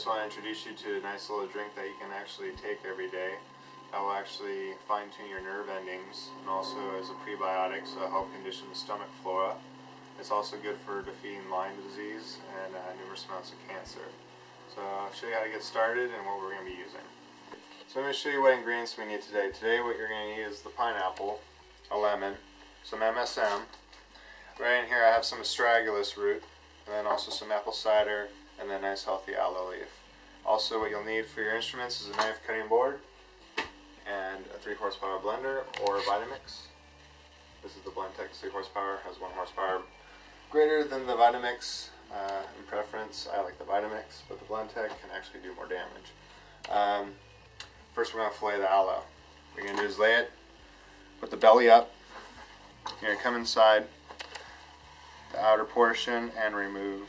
just want to introduce you to a nice little drink that you can actually take every day that will actually fine-tune your nerve endings, and also as a prebiotic, so it'll help condition the stomach flora. It's also good for defeating Lyme disease and numerous amounts of cancer. So I'll show you how to get started and what we're going to be using. So I'm going to show you what ingredients we need today. Today what you're going to need is the pineapple, a lemon, some MSM. Right in here I have some astragalus root, and then also some apple cider, and then nice healthy aloe leaf. Also what you'll need for your instruments is a knife cutting board and a 3 horsepower blender or a Vitamix. This is the Blendtec 3 horsepower, has 1 horsepower greater than the Vitamix. In preference I like the Vitamix, but the Blendtec can actually do more damage. First we're going to fillet the aloe. What you're going to do is lay it with the belly up. You're going to come inside the outer portion and remove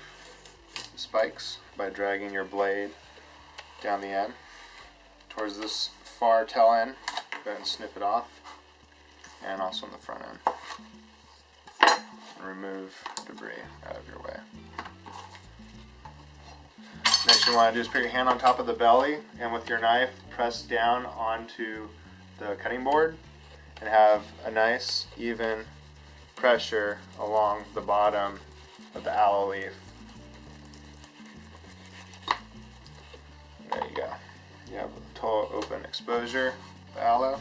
the spikes by dragging your blade down the end towards this far tail end. Go ahead and snip it off, and also on the front end. And remove debris out of your way. Next you want to do is put your hand on top of the belly, and with your knife press down onto the cutting board and have a nice even pressure along the bottom of the aloe leaf. There you go. You have a total open exposure of the aloe.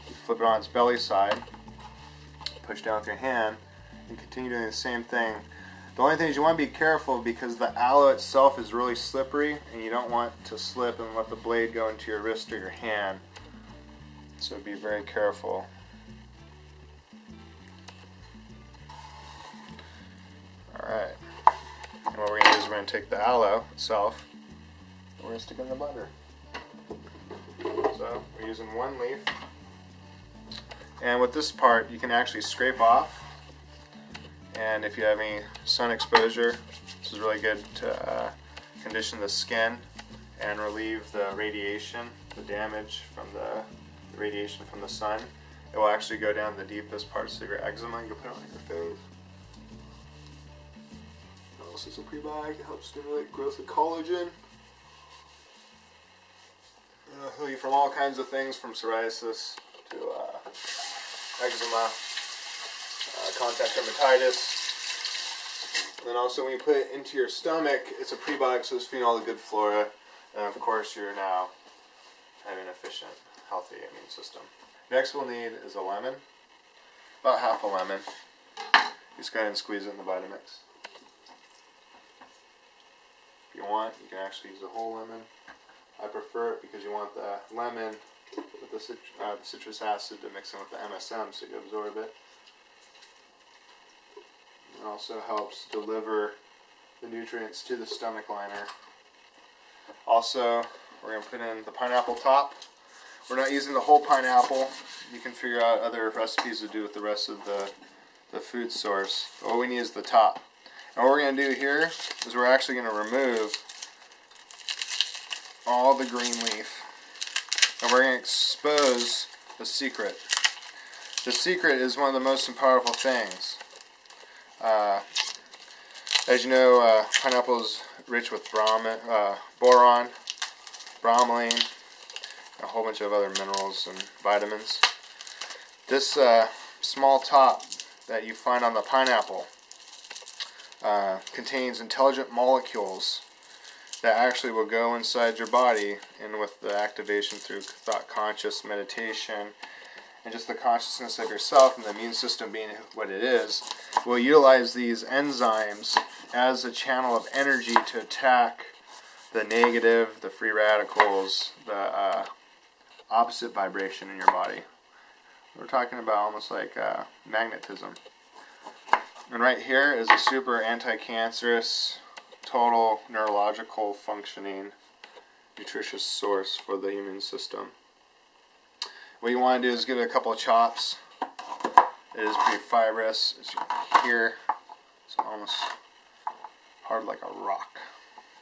You flip it on its belly side, push down with your hand, and continue doing the same thing. The only thing is you want to be careful because the aloe itself is really slippery, and you don't want to slip and let the blade go into your wrist or your hand. So be very careful. Alright, and what we're going to do is we're going to take the aloe itself and we're going to stick it in the blender. So we're using 1 leaf, and with this part you can actually scrape off, and if you have any sun exposure, this is really good to condition the skin and relieve the radiation, the damage from the radiation from the sun. It will actually go down the deepest parts of your eczema. You can put it on your face. Also some prebiotic, it helps stimulate growth of collagen. Heal you from all kinds of things, from psoriasis to eczema, contact dermatitis. And then also when you put it into your stomach, it's a prebiotic, so it's feeding all the good flora. And of course you're now having an efficient, healthy immune system. Next we'll need is a lemon, about half a lemon. Just go ahead and squeeze it in the Vitamix. If you want, you can actually use a whole lemon. I prefer it because you want the lemon with the citrus acid to mix in with the MSM so you absorb it. It also helps deliver the nutrients to the stomach liner. Also, we're going to put in the pineapple top. We're not using the whole pineapple. You can figure out other recipes to do with the rest of the food source. But what we need is the top. And what we're going to do here is we're actually going to remove all the green leaf, and we're going to expose the secret. The secret is one of the most powerful things. As you know, pineapple is rich with boron, bromelain, a whole bunch of other minerals and vitamins. This small top that you find on the pineapple contains intelligent molecules that actually will go inside your body, and with the activation through thought conscious meditation and just the consciousness of yourself and the immune system being what it is, will utilize these enzymes as a channel of energy to attack the negative, the free radicals, the opposite vibration in your body. We're talking about almost like magnetism. And right here is a super anti-cancerous, total neurological functioning, nutritious source for the immune system. What you want to do is give it a couple of chops. It is pretty fibrous, as you can hear. It's almost hard like a rock.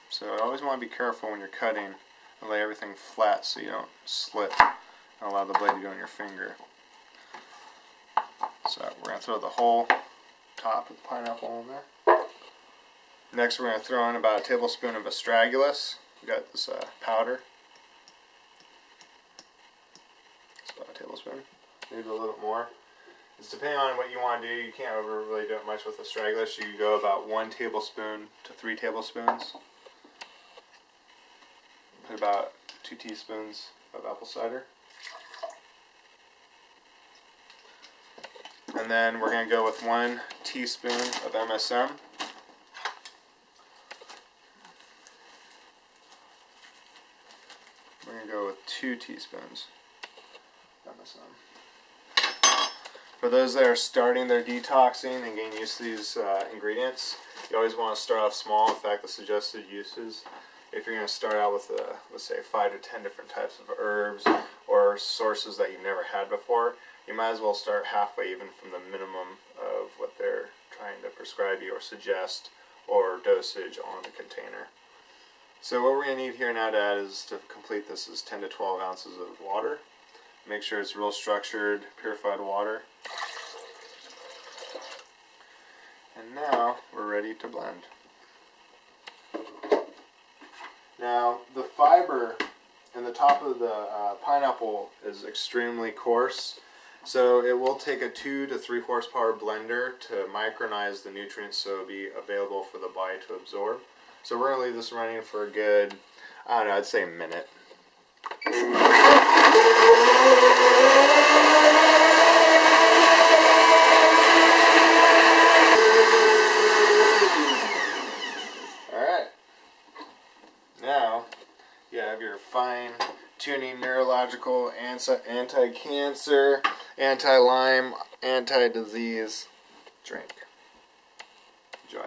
So you always want to be careful when you're cutting and lay everything flat so you don't slip and allow the blade to go in your finger. So we're going to throw the whole top of the pineapple in there. Next we're going to throw in about a tablespoon of astragalus. We got this powder. It's about a tablespoon. Maybe a little bit more. It's depending on what you want to do. You can't really do it much with astragalus. You can go about 1 tablespoon to 3 tablespoons. Put about 2 teaspoons of apple cider. And then we're going to go with 1 teaspoon of MSM. We're going to go with 2 teaspoons of MSM. For those that are starting their detoxing and getting used to these ingredients, you always want to start off small. In fact, the suggested uses, if you're going to start out with, let's say, 5 to 10 different types of herbs or sources that you've never had before, you might as well start halfway even from the minimum of what they're trying to prescribe you or suggest or dosage on the container. So what we're going to need here now to add is, to complete this, is 10 to 12 ounces of water. Make sure it's real structured, purified water. And now we're ready to blend. Now the fiber in the top of the pineapple is extremely coarse, so it will take a 2 to 3 horsepower blender to micronize the nutrients so it'll be available for the body to absorb. So we're going to leave this running for a good, I don't know, I'd say a minute. Alright. Now, you have your fine-tuning neurological, anti-cancer, anti-Lyme, anti-disease drink. Enjoy.